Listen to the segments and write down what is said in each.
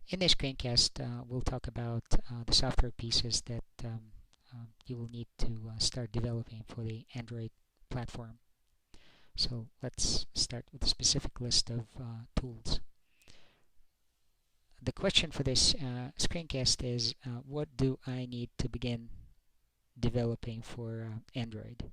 In this screencast, we'll talk about the software pieces that you will need to start developing for the Android platform. So let's start with a specific list of tools. The question for this screencast is, what do I need to begin developing for Android?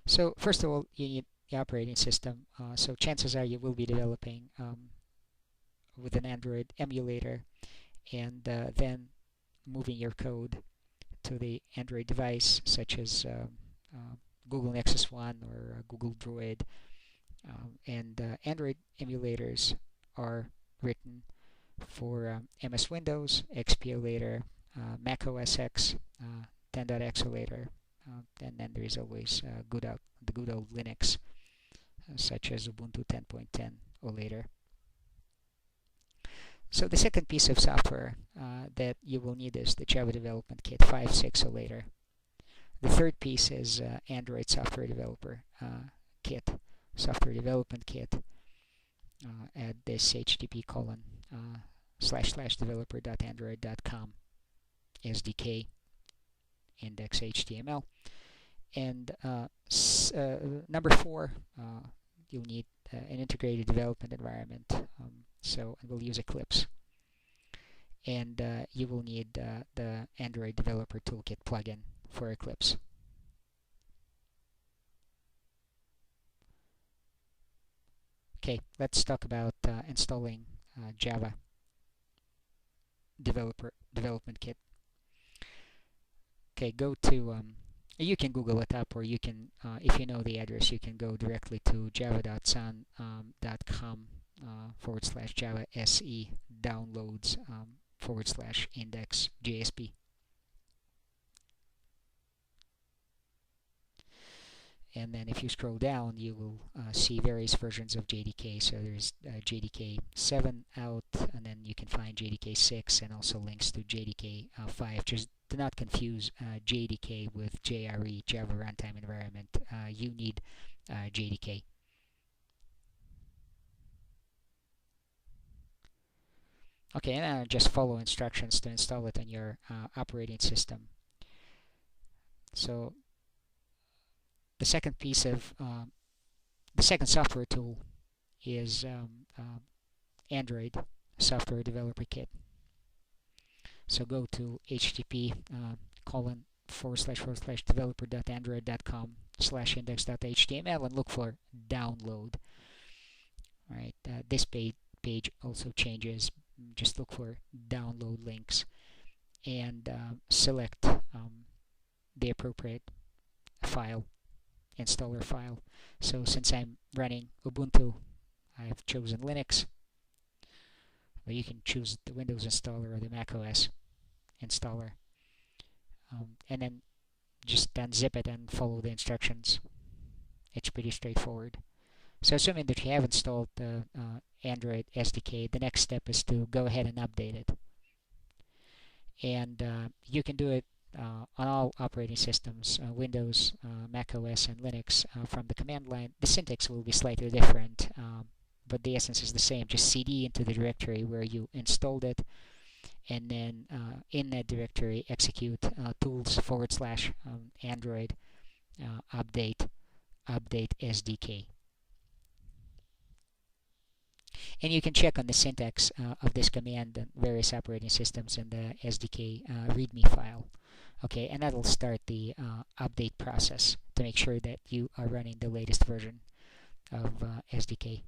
So first of all, you need the operating system. So chances are you will be developing with an Android emulator, and then moving your code to the Android device, such as Google Nexus One or Google Droid. And Android emulators are written for MS Windows, XP later, Mac OS X, 10.x or later, and then there is always the good old Linux, such as Ubuntu 10.10 or later. So the second piece of software that you will need is the Java Development Kit 5.6 or later. The third piece is Android Software Developer Kit, Software Development Kit at this http://developer.android.com SDK index HTML. And number 4, you'll need an integrated development environment. So we'll use Eclipse. And you will need the Android Developer Toolkit plugin for Eclipse. Okay, let's talk about installing Java Development Kit. Okay, go to, you can Google it up, or you can, if you know the address, you can go directly to java.sun.com /Java SE downloads /index JSP. And then if you scroll down, you will see various versions of JDK. So there's JDK 7 out, and then you can find JDK 6 and also links to JDK 5. Just do not confuse JDK with JRE, Java Runtime Environment. You need JDK. Okay, and just follow instructions to install it on your operating system. So the second piece of the second software tool is Android Software Developer Kit. So go to http://developer.android.com /index.html and look for download. All right, this page also changes. Just look for download links and select the appropriate file, installer file. So since I'm running Ubuntu, I've chosen Linux, but you can choose the Windows installer or the Mac OS installer, and then just unzip it and follow the instructions. It's pretty straightforward. So assuming that you have installed the Android SDK, the next step is to go ahead and update it. And you can do it on all operating systems, Windows, Mac OS, and Linux from the command line. The syntax will be slightly different, but the essence is the same. Just cd into the directory where you installed it, and then in that directory execute tools / Android update SDK. And you can check on the syntax of this command on various operating systems in the SDK README file. Okay, and that'll start the update process to make sure that you are running the latest version of SDK.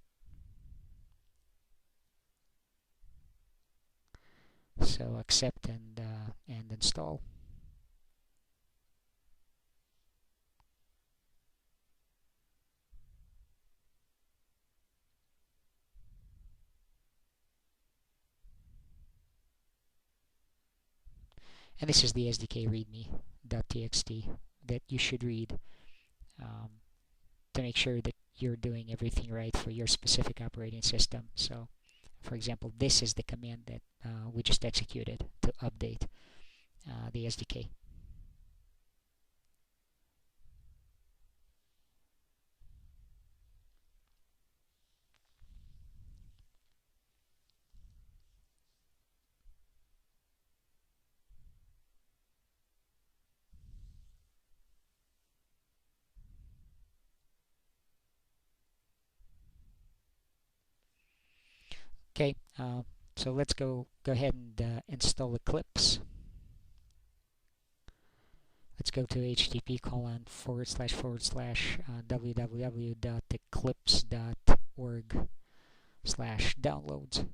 So accept and install. And this is the SDK readme.txt that you should read to make sure that you're doing everything right for your specific operating system. So, for example, this is the command that we just executed to update the SDK. Okay, so let's go ahead and install Eclipse. Let's go to http://www.eclipse.org/downloads.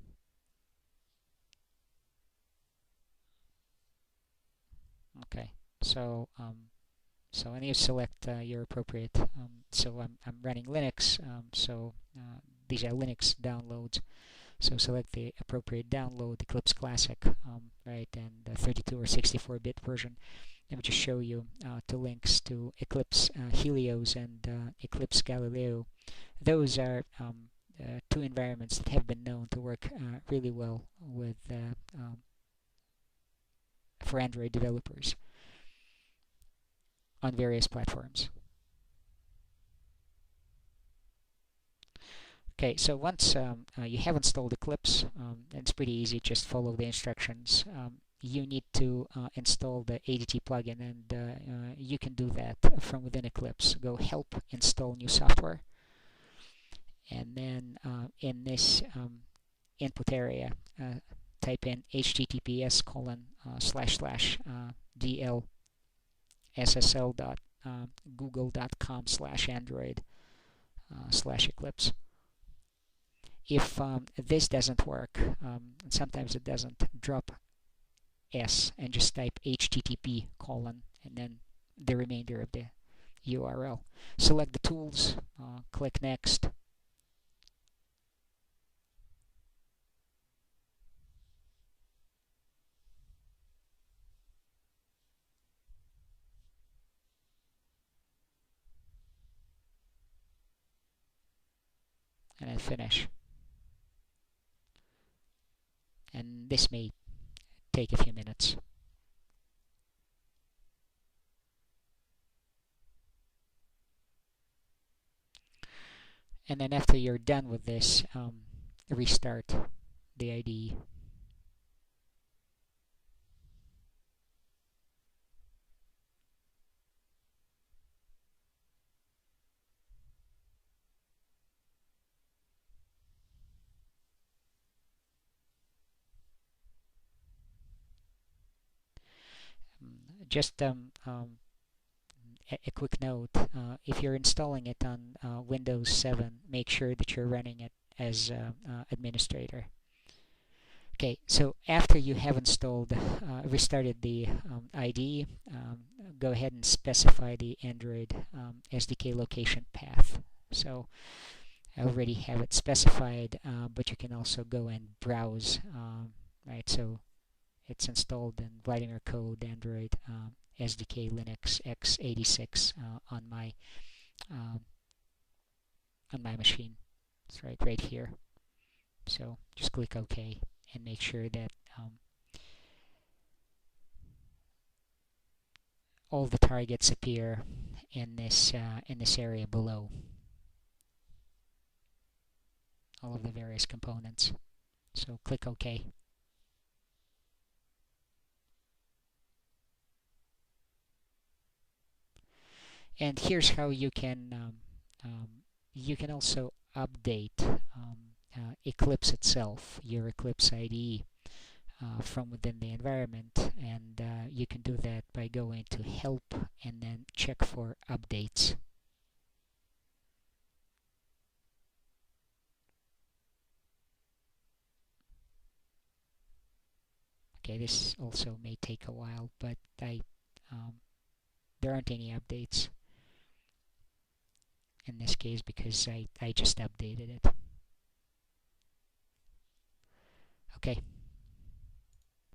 Okay, so when you select your appropriate, so I'm running Linux, so these are Linux downloads. So select the appropriate download, Eclipse Classic, right, and the 32 or 64-bit version. Let me just show you two links to Eclipse Helios and Eclipse Galileo. Those are two environments that have been known to work really well with for Android developers on various platforms. Okay, so once you have installed Eclipse, it's pretty easy, just follow the instructions. You need to install the ADT plugin, and you can do that from within Eclipse. Go Help, Install New Software, and then in this input area, type in https://dlssl.google.com/android/eclipse. If this doesn't work, sometimes it doesn't, drop S and just type http: and then the remainder of the URL. Select the tools, click Next. And then finish. And this may take a few minutes. And then after you're done with this, restart the IDE. Just a quick note, if you're installing it on Windows 7, make sure that you're running it as administrator. Okay, so after you have installed, restarted the IDE, go ahead and specify the Android SDK location path. So I already have it specified, but you can also go and browse, right? So it's installed in Vladimir Code Android SDK Linux x86 on my machine. It's right here. So just click OK and make sure that all the targets appear in this area below. All of the various components. So click OK. And here's how you can also update Eclipse itself, your Eclipse IDE, from within the environment, and you can do that by going to Help and then check for Updates. Okay, this also may take a while, but there aren't any updates in this case because I just updated it. Okay,